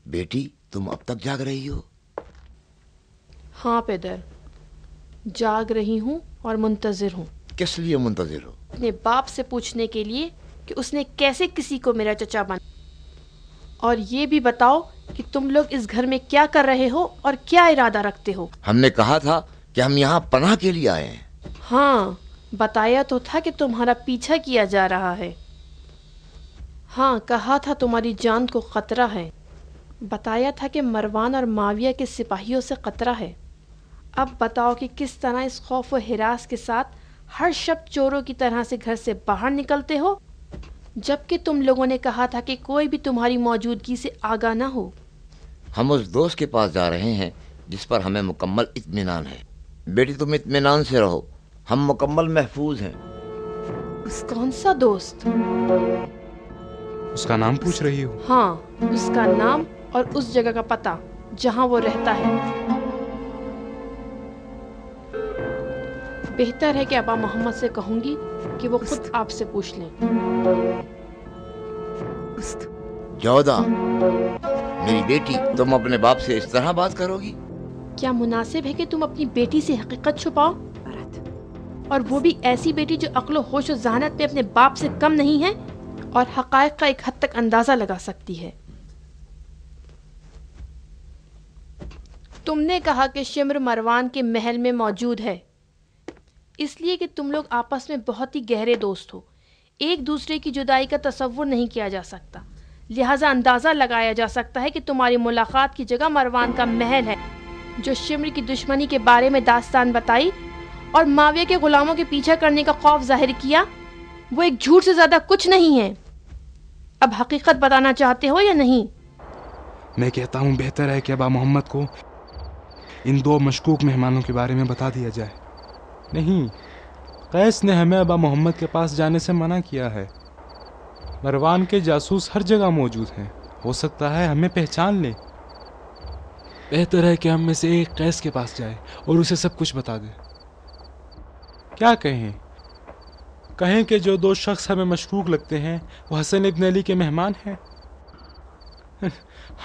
بیٹی تم اب تک جاگ رہی ہو؟ ہاں پدر، جاگ رہی ہوں اور منتظر ہوں۔ کس لیے منتظر ہو؟ اپنے باپ سے پوچھنے کے لیے کہ اس نے کیسے کسی کو میرا چچا بنا، اور یہ بھی بتاؤ کہ تم لوگ اس گھر میں کیا کر رہے ہو اور کیا ارادہ رکھتے ہو۔ ہم نے کہا تھا کہ ہم یہاں پناہ کے لیے آئے ہیں۔ ہاں، بتایا تو تھا کہ تمہارا پیچھا کیا جا رہا ہے۔ ہاں، کہا تھا تمہاری جان کو خطرہ ہے۔ بتایا تھا کہ مروان اور معاویہ کے سپاہیوں سے خطرہ ہے۔ اب بتاؤ کہ کس طرح اس خوف و ہراس کے ساتھ ہر شب چوروں کی طرح سے گھر سے باہر نکلتے ہو، جبکہ تم لوگوں نے کہا تھا کہ کوئی بھی تمہاری موجودگی سے آگاہ نہ ہو۔ ہم اس دوست کے پاس جا رہے ہیں جس پر ہمیں مکمل اطمینان ہے۔ بیٹی تم اطمینان سے رہو، ہم مکمل محفوظ ہیں۔ کون سا دوست؟ اس کا نام پوچھ رہی ہو؟ ہاں، اس کا نام اور اس جگہ کا پتہ جہاں وہ رہتا ہے۔ بہتر ہے کہ ابا محمد سے کہوں گی کہ وہ خود آپ سے پوچھ لیں۔ جودہ میری بیٹی، تم اپنے باپ سے اس طرح بات کرو گی؟ کیا مناسب ہے کہ تم اپنی بیٹی سے حقیقت چھپاؤ، اور وہ بھی ایسی بیٹی جو عقل و ہوش و ذہانت میں اپنے باپ سے کم نہیں ہے اور حقائق کا ایک حد تک اندازہ لگا سکتی ہے؟ تم نے کہا کہ شمر مروان کے محل میں موجود ہے، اس لیے کہ تم لوگ آپس میں بہت ہی گہرے دوست ہو، ایک دوسرے کی جدائی کا تصور نہیں کیا جا سکتا، لہٰذا اندازہ لگایا جا سکتا ہے کہ تمہاری ملاقات کی جگہ مروان کا محل ہے۔ جو شمر کی دشمنی کے بارے میں داستان بتائی اور معاویہ کے غلاموں کے پیچھا کرنے کا خوف ظاہر کیا، وہ ایک جھوٹ سے زیادہ کچھ نہیں ہے۔ اب حقیقت بتانا چاہتے ہو یا نہیں؟ میں کہتا ہوں بہتر ہے کہ ابا محمد کو ان دو مشکوک مہمانوں کے بارے میں بتا دیا جائے۔ نہیں، قیس نے ہمیں ابا محمد کے پاس جانے سے منع کیا ہے۔ مروان کے جاسوس ہر جگہ موجود ہیں، ہو سکتا ہے ہمیں پہچان لیں۔ بہتر ہے کہ ہم میں سے ایک قیس کے پاس جائے اور اسے سب کچھ بتا دے۔ کیا کہیں کہ جو دو شخص ہمیں مشکوک لگتے ہیں وہ حسن ابن علی کے مہمان ہیں؟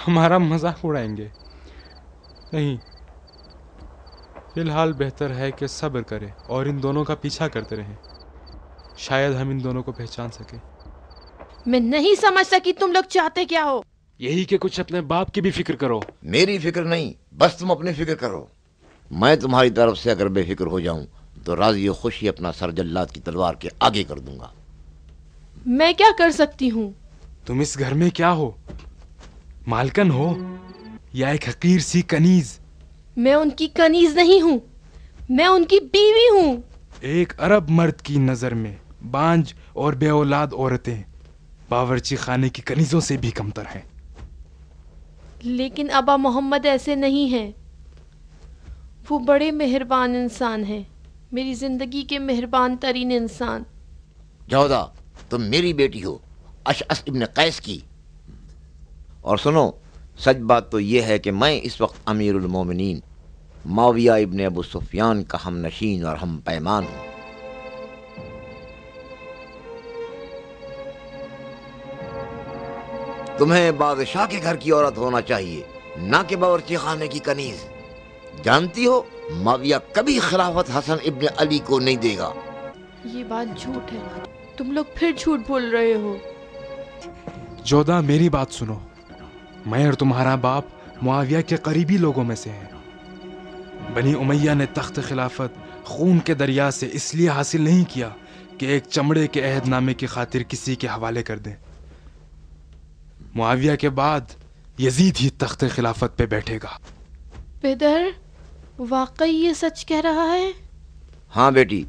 ہمارا مذاق اڑائیں گے۔ نہیں، فی الحال بہتر ہے کہ صبر کرے اور ان دونوں کا پیچھا کرتے رہیں، شاید ہم ان دونوں کو پہچان سکیں۔ میں نہیں سمجھ سکی تم لوگ چاہتے کیا ہو۔ یہی کہ کچھ اپنے باپ کی بھی فکر کرو۔ میری فکر نہیں، بس تم اپنی فکر کرو۔ میں تمہاری طرف سے اگر بے فکر ہو جاؤں تو راضی و خوشی اپنا سر جلاد کی تلوار کے آگے کر دوں گا۔ میں کیا کر سکتی ہوں؟ تم اس گھر میں کیا ہو؟ مالکن ہو یا ایک حقیر سی کنیز؟ میں ان کی کنیز نہیں ہوں، میں ان کی بیوی ہوں۔ ایک عرب مرد کی نظر میں بانج اور بے اولاد عورتیں باورچی خانے کی کنیزوں سے بھی کمتر ہیں۔ لیکن ابا محمد ایسے نہیں ہیں، وہ بڑے مہربان انسان ہیں، میری زندگی کے مہربان ترین انسان۔ جودہ تم میری بیٹی ہو، اشعث ابن قیس کی، اور سنو، سچ بات تو یہ ہے کہ میں اس وقت امیر المومنین معاویہ ابن ابو سفیان کا ہم نشین اور ہم پیمان ہوں۔ تمہیں بادشاہ کے گھر کی عورت ہونا چاہیے، نہ کہ باورچی خانے کی کنیز۔ جانتی ہو معاویہ کبھی خلافت حسن ابن علی کو نہیں دے گا۔ یہ بات جھوٹ ہے، تم لوگ پھر جھوٹ بول رہے ہو۔ جودہ میری بات سنو، میں اور تمہارا باپ معاویہ کے قریبی لوگوں میں سے ہیں۔ بنی امیہ نے تخت خلافت خون کے دریا سے اس لیے حاصل نہیں کیا کہ ایک چمڑے کے عہد نامے کی خاطر کسی کے حوالے کر دیں۔ معاویہ کے بعد یزید ہی تخت خلافت پہ بیٹھے گا۔ پدر، واقعی یہ سچ کہہ رہا ہے؟ ہاں بیٹی،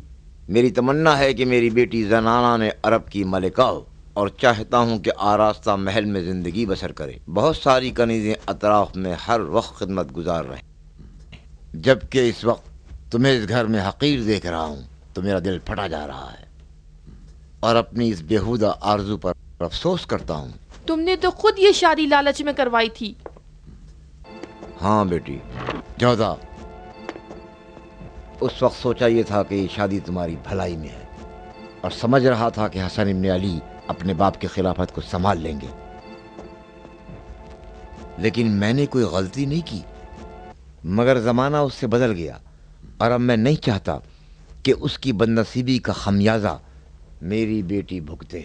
میری تمنا ہے کہ میری بیٹی زنانہ نے عرب کی ملکہ ہو، اور چاہتا ہوں کہ آراستہ محل میں زندگی بسر کرے۔ بہت ساری کنیزیں اطراف میں ہر وقت خدمت گزار رہیں، جبکہ اس وقت تمہیں اس گھر میں حقیر دیکھ رہا ہوں تو میرا دل پھٹا جا رہا ہے، اور اپنی اس بیہودہ آرزو پر افسوس کرتا ہوں۔ تم نے تو خود یہ شادی لالچ میں کروائی تھی۔ ہاں بیٹی جودہ، اس وقت سوچا یہ تھا کہ یہ شادی تمہاری بھلائی میں ہے، اور سمجھ رہا تھا کہ حسن ابن علی اپنے باپ کی خلافت کو سنبھال لیں گے، لیکن میں نے کوئی غلطی نہیں کی، مگر زمانہ اس سے بدل گیا اور اب میں نہیں چاہتا کہ اس کی بدنصیبی کا خمیازہ میری بیٹی بھگتے،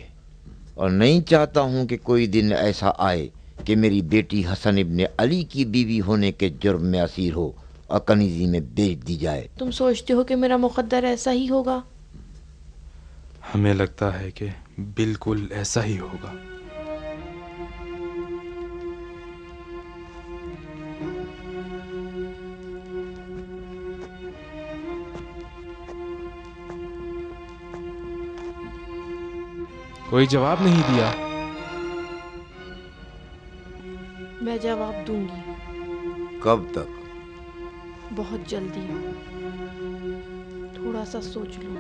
اور نہیں چاہتا ہوں کہ کوئی دن ایسا آئے کہ میری بیٹی حسن ابن علی کی بیوی ہونے کے جرم میں اسیر ہو اور کنیزی میں بیچ دی جائے۔ تم سوچتے ہو کہ میرا مقدر ایسا ہی ہوگا؟ ہمیں لگتا ہے کہ بالکل ایسا ہی ہوگا۔ کوئی جواب نہیں دیا۔ میں جواب دوں گی، کب تک؟ بہت جلدی، تھوڑا سا سوچ لو۔